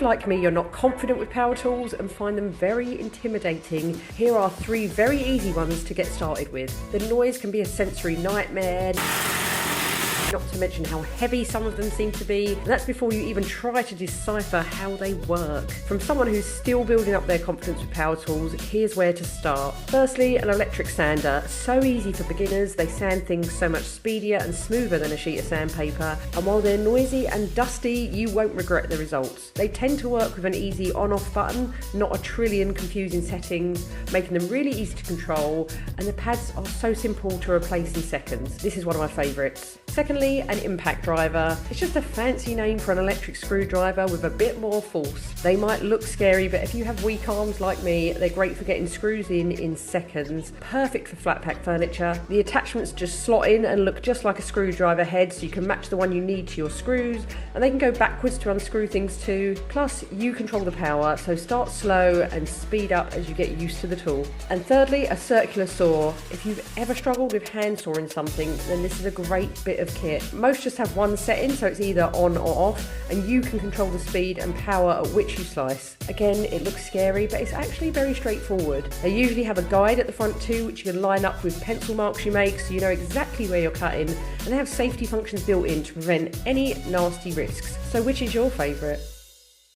if, like me, you're not confident with power tools and find them very intimidating, here are 3 very easy ones to get started with. The noise can be a sensory nightmare, not to mention how heavy some of them seem to be, and that's before you even try to decipher how they work. From someone who's still building up their confidence with power tools, here's where to start. Firstly, an electric sander. So easy for beginners, they sand things so much speedier and smoother than a sheet of sandpaper, and while they're noisy and dusty, you won't regret the results. They tend to work with an easy on-off button, not a trillion confusing settings, making them really easy to control, and the pads are so simple to replace in seconds. This is one of my favourites. Secondly, an impact driver. It's just a fancy name for an electric screwdriver with a bit more force. They might look scary, but if you have weak arms like me, they're great for getting screws in seconds. Perfect for flat pack furniture. The attachments just slot in and look just like a screwdriver head, so you can match the one you need to your screws, and they can go backwards to unscrew things too. Plus, you control the power, so start slow and speed up as you get used to the tool. And thirdly, a circular saw. If you've ever struggled with hand sawing something, then this is a great bit of kit. Most just have one setting, so it's either on or off, and you can control the speed and power at which you slice. Again, it looks scary, but it's actually very straightforward. They usually have a guide at the front too, which you can line up with pencil marks you make, so you know exactly where you're cutting, and they have safety functions built in to prevent any nasty risks. So which is your favourite?